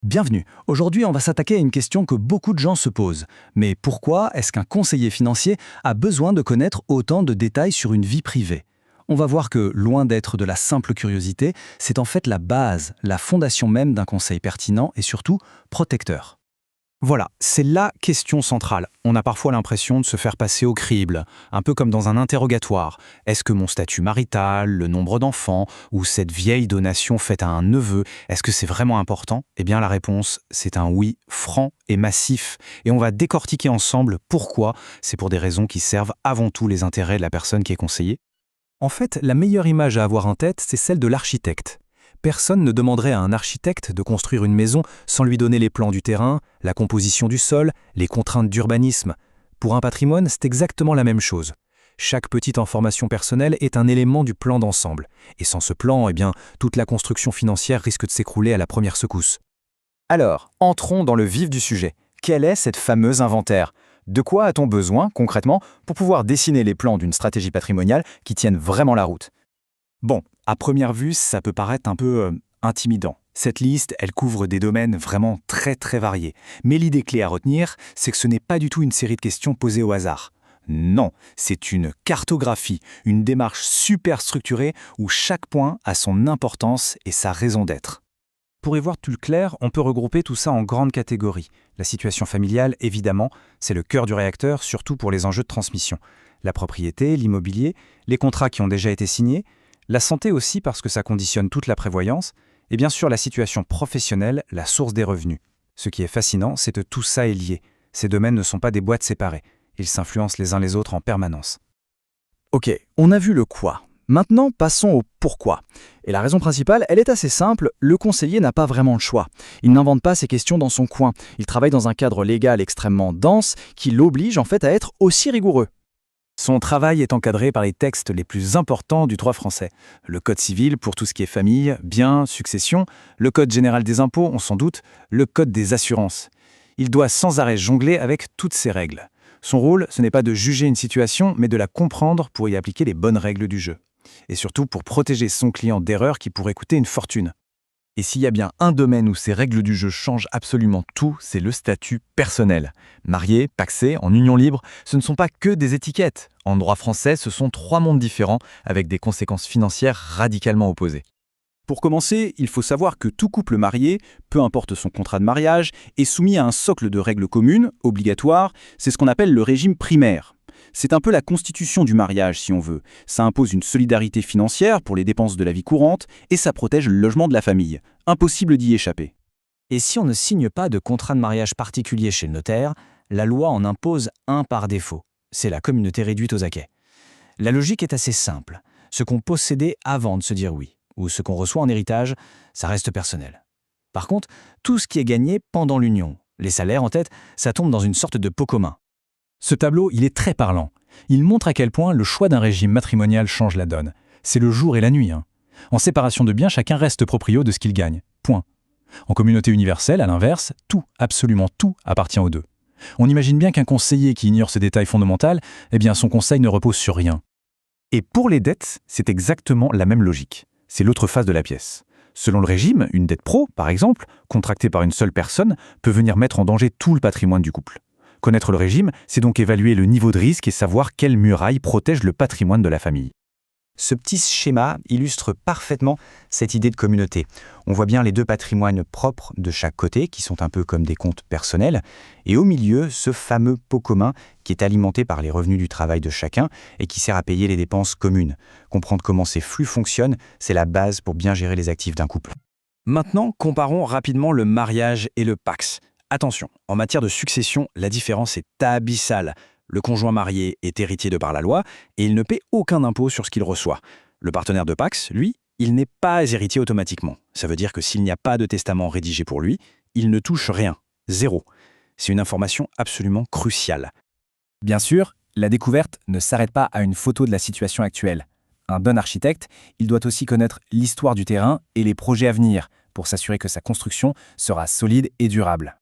Bienvenue. Aujourd'hui, on va s'attaquer à une question que beaucoup de gens se posent. Mais pourquoi est-ce qu'un conseiller financier a besoin de connaître autant de détails sur une vie privée? On va voir que, loin d'être de la simple curiosité, c'est en fait la base, la fondation même d'un conseil pertinent et surtout protecteur. Voilà, c'est la question centrale. On a parfois l'impression de se faire passer au crible, un peu comme dans un interrogatoire. Est-ce que mon statut marital, le nombre d'enfants, ou cette vieille donation faite à un neveu, est-ce que c'est vraiment important? Eh bien la réponse, c'est un oui franc et massif. Et on va décortiquer ensemble pourquoi. C'est pour des raisons qui servent avant tout les intérêts de la personne qui est conseillée. En fait, la meilleure image à avoir en tête, c'est celle de l'architecte. Personne ne demanderait à un architecte de construire une maison sans lui donner les plans du terrain, la composition du sol, les contraintes d'urbanisme. Pour un patrimoine, c'est exactement la même chose. Chaque petite information personnelle est un élément du plan d'ensemble. Et sans ce plan, toute la construction financière risque de s'écrouler à la première secousse. Alors, entrons dans le vif du sujet. Quel est cette fameuse inventaire? De quoi a-t-on besoin, concrètement, pour pouvoir dessiner les plans d'une stratégie patrimoniale qui tienne vraiment la route? Bon, à première vue, ça peut paraître un peu intimidant. Cette liste, elle couvre des domaines vraiment très variés. Mais l'idée clé à retenir, c'est que ce n'est pas du tout une série de questions posées au hasard. Non, c'est une cartographie, une démarche super structurée où chaque point a son importance et sa raison d'être. Pour y voir plus clair, on peut regrouper tout ça en grandes catégories. La situation familiale, évidemment, c'est le cœur du réacteur, surtout pour les enjeux de transmission. La propriété, l'immobilier, les contrats qui ont déjà été signés, la santé aussi parce que ça conditionne toute la prévoyance, et bien sûr la situation professionnelle, la source des revenus. Ce qui est fascinant, c'est que tout ça est lié. Ces domaines ne sont pas des boîtes séparées. Ils s'influencent les uns les autres en permanence. Ok, on a vu le quoi. Maintenant, passons au pourquoi. Et la raison principale, elle est assez simple, le conseiller n'a pas vraiment le choix. Il n'invente pas ses questions dans son coin. Il travaille dans un cadre légal extrêmement dense qui l'oblige en fait à être aussi rigoureux. Son travail est encadré par les textes les plus importants du droit français. Le Code civil pour tout ce qui est famille, biens, succession, le Code général des impôts, on s'en doute, le Code des assurances. Il doit sans arrêt jongler avec toutes ces règles. Son rôle, ce n'est pas de juger une situation, mais de la comprendre pour y appliquer les bonnes règles du jeu. Et surtout pour protéger son client d'erreurs qui pourraient coûter une fortune. Et s'il y a bien un domaine où ces règles du jeu changent absolument tout, c'est le statut personnel. Marié, pacsé, en union libre, ce ne sont pas que des étiquettes. En droit français, ce sont 3 mondes différents, avec des conséquences financières radicalement opposées. Pour commencer, il faut savoir que tout couple marié, peu importe son contrat de mariage, est soumis à un socle de règles communes, obligatoires, c'est ce qu'on appelle le régime primaire. C'est un peu la constitution du mariage, si on veut. Ça impose une solidarité financière pour les dépenses de la vie courante et ça protège le logement de la famille. Impossible d'y échapper. Et si on ne signe pas de contrat de mariage particulier chez le notaire, la loi en impose un par défaut. C'est la communauté réduite aux acquêts. La logique est assez simple. Ce qu'on possédait avant de se dire oui, ou ce qu'on reçoit en héritage, ça reste personnel. Par contre, tout ce qui est gagné pendant l'union, les salaires en tête, ça tombe dans une sorte de pot commun. Ce tableau, il est très parlant. Il montre à quel point le choix d'un régime matrimonial change la donne. C'est le jour et la nuit. En séparation de biens, chacun reste proprio de ce qu'il gagne. Point. En communauté universelle, à l'inverse, tout, absolument tout, appartient aux deux. On imagine bien qu'un conseiller qui ignore ce détail fondamental, son conseil ne repose sur rien. Et pour les dettes, c'est exactement la même logique. C'est l'autre face de la pièce. Selon le régime, une dette pro, par exemple, contractée par une seule personne, peut venir mettre en danger tout le patrimoine du couple. Connaître le régime, c'est donc évaluer le niveau de risque et savoir quelle muraille protège le patrimoine de la famille. Ce petit schéma illustre parfaitement cette idée de communauté. On voit bien les deux patrimoines propres de chaque côté, qui sont un peu comme des comptes personnels, et au milieu, ce fameux pot commun qui est alimenté par les revenus du travail de chacun et qui sert à payer les dépenses communes. Comprendre comment ces flux fonctionnent, c'est la base pour bien gérer les actifs d'un couple. Maintenant, comparons rapidement le mariage et le PACS. Attention, en matière de succession, la différence est abyssale. Le conjoint marié est héritier de par la loi et il ne paie aucun impôt sur ce qu'il reçoit. Le partenaire de PACS, lui, il n'est pas héritier automatiquement. Ça veut dire que s'il n'y a pas de testament rédigé pour lui, il ne touche rien. Zéro. C'est une information absolument cruciale. Bien sûr, la découverte ne s'arrête pas à une photo de la situation actuelle. Un bon architecte, il doit aussi connaître l'histoire du terrain et les projets à venir pour s'assurer que sa construction sera solide et durable.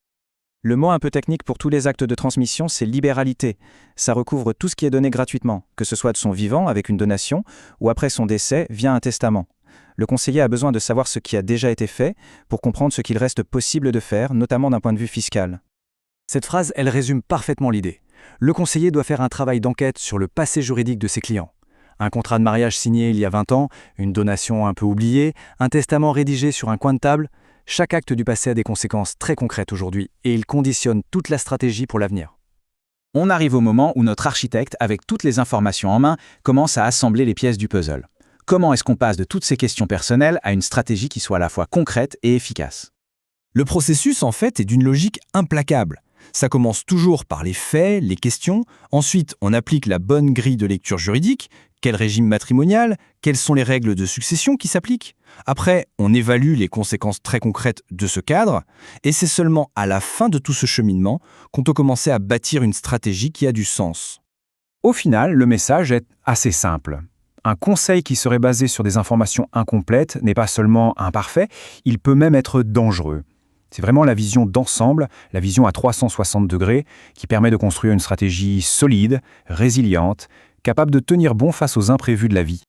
Le mot un peu technique pour tous les actes de transmission, c'est libéralité. Ça recouvre tout ce qui est donné gratuitement, que ce soit de son vivant avec une donation ou après son décès via un testament. Le conseiller a besoin de savoir ce qui a déjà été fait pour comprendre ce qu'il reste possible de faire, notamment d'un point de vue fiscal. Cette phrase, elle résume parfaitement l'idée. Le conseiller doit faire un travail d'enquête sur le passé juridique de ses clients. Un contrat de mariage signé il y a 20 ans, une donation un peu oubliée, un testament rédigé sur un coin de table, chaque acte du passé a des conséquences très concrètes aujourd'hui et il conditionne toute la stratégie pour l'avenir. On arrive au moment où notre architecte, avec toutes les informations en main, commence à assembler les pièces du puzzle. Comment est-ce qu'on passe de toutes ces questions personnelles à une stratégie qui soit à la fois concrète et efficace? Le processus, en fait, est d'une logique implacable. Ça commence toujours par les faits, les questions. Ensuite, on applique la bonne grille de lecture juridique. Quel régime matrimonial? Quelles sont les règles de succession qui s'appliquent? Après, on évalue les conséquences très concrètes de ce cadre. Et c'est seulement à la fin de tout ce cheminement qu'on peut commencer à bâtir une stratégie qui a du sens. Au final, le message est assez simple. Un conseil qui serait basé sur des informations incomplètes n'est pas seulement imparfait, il peut même être dangereux. C'est vraiment la vision d'ensemble, la vision à 360 degrés, qui permet de construire une stratégie solide, résiliente, capable de tenir bon face aux imprévus de la vie.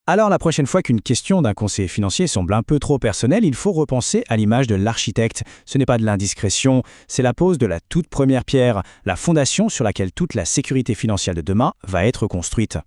Alors la prochaine fois qu'une question d'un conseiller financier semble un peu trop personnelle, il faut repenser à l'image de l'architecte. Ce n'est pas de l'indiscrétion, c'est la pose de la toute première pierre, la fondation sur laquelle toute la sécurité financière de demain va être construite.